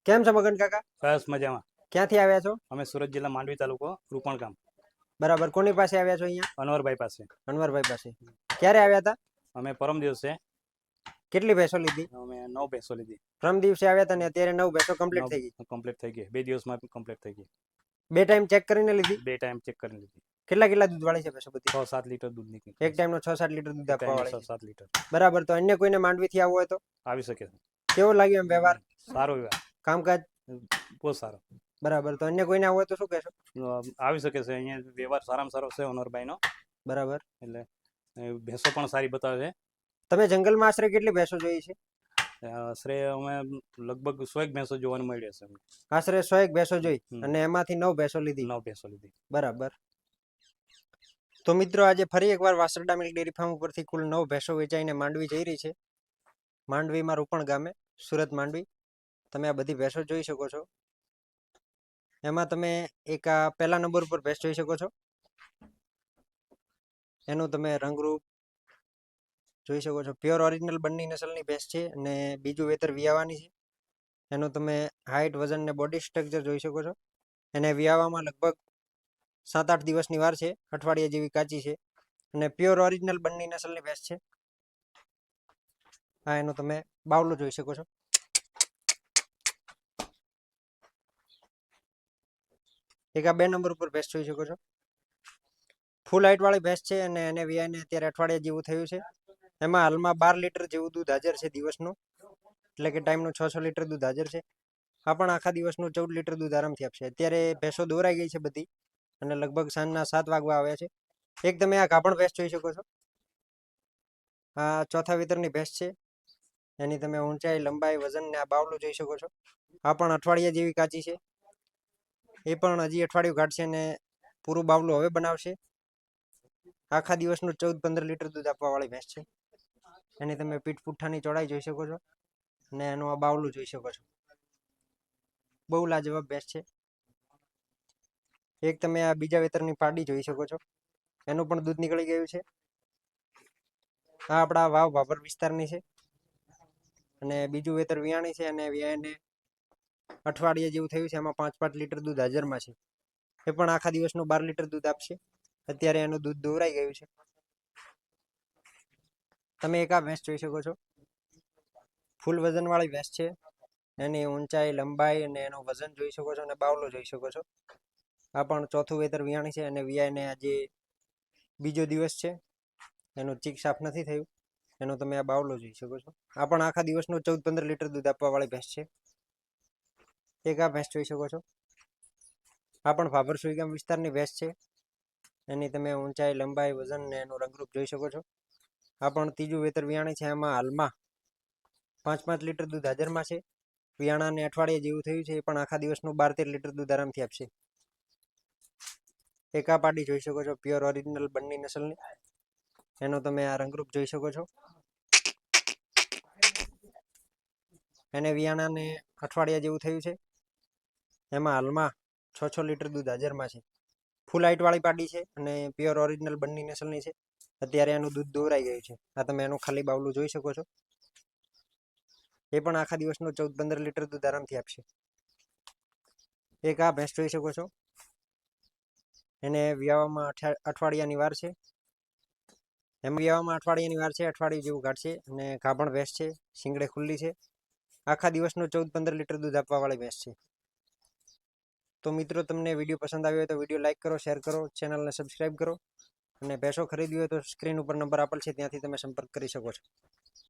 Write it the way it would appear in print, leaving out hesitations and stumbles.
કેમ છો મગન કાકા? બસ મજામાં. ક્યાંથી આવ્યા છો? અમે સુરત જિલ્લા માંડવી તાલુકો રૂપણ ગામ, બરાબર. કોની પાસે આવ્યા છો અહીંયા? અનવરભાઈ પાસે. અનવરભાઈ પાસે. ક્યારે આવ્યા હતા? અમે પરમ દિવસે કેટલી ભેંસો લીધી? અમે 9 ભેંસો લીધી. પરમ દિવસે આવ્યા હતા ને અત્યારે 9 ભેંસો કમ્પ્લીટ થઈ ગઈ. કમ્પ્લીટ થઈ ગઈ, 2 દિવસમાં કમ્પ્લીટ થઈ ગઈ. 2 ટાઈમ ચેક કરીને લીધી? 2 ટાઈમ ચેક કરીને લીધી. કેટલા દૂધ વાળી છે ભેંસો બધી? 6-7 લીટર દૂધ નીકળી. એક ટાઈમનો 6-7 લીટર દૂધ આપવા વાળી છે. 6-7 લીટર. બરાબર. તો અન્ય કોઈને માંડવીથી આવવું હોય તો આવી શકે છે. કેવો લાગ્યો એમ વ્યવહાર? સારો વ્યવહાર, કામકાજ બહુ સારો. બરાબર. તો અન્ય કોઈને આવવું હોય તો શું કહેશો? આવી શકે છે. અહીંયા વ્યવહાર સારામાં સારો છે અનવરભાઈનો. બરાબર. એટલે ભેંસો પણ સારી બતાવે છે. તમે જંગલમાં આશરે કેટલી ભેંસો જોઈ છે? આશરે અમે લગભગ 100 ભેંસો જોવાનું મળ્યા છે. આશરે 100 ભેંસો જોઈ અને એમાંથી 9 ભેંસો લીધી. 9 ભેંસો લીધી. બરાબર. તો મિત્રો આજે ફરી એકવાર વાસરડા મિલ્ક ડેરી ફાર્મ ઉપરથી કુલ 9 ભેંસો વેચાઈને માંડવી જઈ રહી છે. માંડવીમાં રૂપણ ગામે, સુરત માંડવી. તમે આ બધી ભેંસો જોઈ શકો છો. એમાં તમે એક આ પહેલા નંબર ઉપર ભેંસ જોઈ શકો છો. એનું તમે રંગરૂપ જોઈ શકો છો. પ્યોર ઓરિજિનલ બંની નસલની ભેંસ છે અને બીજું વેતર વિયાવાની છે. એનું તમે હાઇટ, વજન ને બોડી સ્ટ્રક્ચર જોઈ શકો છો. એને વિયાવામાં લગભગ 7-8 દિવસની વાર છે. અઠવાડિયા જેવી કાચી છે અને પ્યોર ઓરિજિનલ બંની નસલની ભેંસ છે. આ એનો તમે બાવલો જોઈ શકો છો. એક આ 2 નંબર ઉપર ભેંસ જોઈ શકો છો. ફૂલ હાઇટ વાળી ભેંસ છે અને એને વિયાને અત્યારે અઠવાડિયા જેવું થયું છે. એમાં હાલમાં 12 લીટર જેવું દૂધ હાજર છે દિવસનું, એટલે કે ટાઈમનું 6-6 લીટર દૂધ હાજર છે. આ પણ આખા દિવસનું 14 લીટર દૂધ આરામથી આપશે. અત્યારે ભેંસો દોરાઈ ગઈ છે બધી અને લગભગ સાંજના 7 વાગવા આવ્યા છે. એક તમે આ ગાભણ ભેંસ જોઈ શકો છો. આ ચોથા વેતરની ભેંસ છે. એની તમે ઊંચાઈ, લંબાઈ, વજન ને આ બાવલું જોઈ શકો છો. આ પણ અઠવાડિયા જેવી કાચી છે. એ પણ હજી અઠવાડિયું કાઢશે અને પૂરું બાવલું હવે બનાવશે. આખા દિવસનું 14-15 લીટર દૂધ આપવા વાળી ભેંસ છે. એની તમે પીઠ પુઠ્ઠાની ચોડાઈ જોઈ શકો છો અને એનું આ બાવલું જોઈ શકો છો. બહુ લાજવાબ ભેંસ છે. એક તમે આ બીજા વેતરની પાડી જોઈ શકો છો. એનું પણ દૂધ નીકળી ગયું છે. આ આપણા વાવ ભાભર વિસ્તારની છે અને બીજું વેતર વિયાણી છે અને વિયાને અઠવાડિયા જેવું થયું છે. એમાં 5-5 લીટર દૂધ હાજરમાં છે. એ પણ આખા દિવસનું 12 લીટર દૂધ આપશે. અત્યારે એનું દૂધ દોરાઈ ગયું છે. તમે એક આ ભેંસ જોઈ શકો છો. ફૂલ વજન વાળી ભેંસ છે. એની ઊંચાઈ, લંબાઈ અને એનું વજન જોઈ શકો છો અને બાવલો જોઈ શકો છો. આ પણ ચોથું વેતર વિયાણી છે અને વિયાને આજે બીજો દિવસ છે. એનું ચીક સાફ નથી થયું. એનો તમે આ બાવલો જોઈ શકો છો. આ પણ આખા દિવસનું 14-15 લીટર દૂધ આપવા વાળી ભેંસ છે. એક આ ભેંસ જોઈ શકો છો. આ પણ ભાભર સુઈગામ વિસ્તારની ભેંસ છે. એની તમે ઊંચાઈ, લંબાઈ, વજન ને એનું રંગરૂપ જોઈ શકો છો. આ પણ ત્રીજું વેતર વિયાણી છે. એમાં હાલમાં 5-5 લીટર દૂધ હાજરમાં છે. વિયાણાને અઠવાડિયે જેવું થયું છે. એ પણ આખા દિવસનું 12-13 લીટર દૂધ આરામથી આપશે. એક આ પાડી જોઈ શકો છો. પ્યોર ઓરિજિનલ બંની નસલની. એનો તમે આ રંગરૂપ જોઈ શકો છો. એને વિયાણાને અઠવાડિયા જેવું થયું છે. એમાં હાલમાં 6-6 લીટર દૂધ હાજરમાં છે. ફૂલ હાઇટ વાળી પાડી છે અને પ્યોર ઓરિજિનલ બંની નસલની છે. અત્યારે એનું દૂધ દોરાઈ ગયું છે. આ તમે એનું ખાલી બાવલું જોઈ શકો છો. એ પણ આખા દિવસનું 14-15 લીટર દૂધ આરામથી આપશે. એક આ ભેંસ જોઈ શકો છો. એને વિયાવામાં અઠવાડિયાની વાર છે. એમ વિયાવામાં અઠવાડિયાની વાર છે. અઠવાડિયું જેવું કાઢશે અને ગાભણ ભેંસ છે. શીંગડે ખુલ્લી છે. આખા દિવસનું 14-15 લીટર દૂધ આપવા વાળી ભેંસ છે. તો મિત્રો તમને વિડીયો પસંદ આવ્યો હોય તો વિડીયો લાઇક કરો, શેર કરો, ચેનલને સબસ્ક્રાઈબ કરો અને ભેંસો ખરીદવી હોય તો સ્ક્રીન ઉપર નંબર આપેલ છે ત્યાંથી તમે સંપર્ક કરી શકો છો.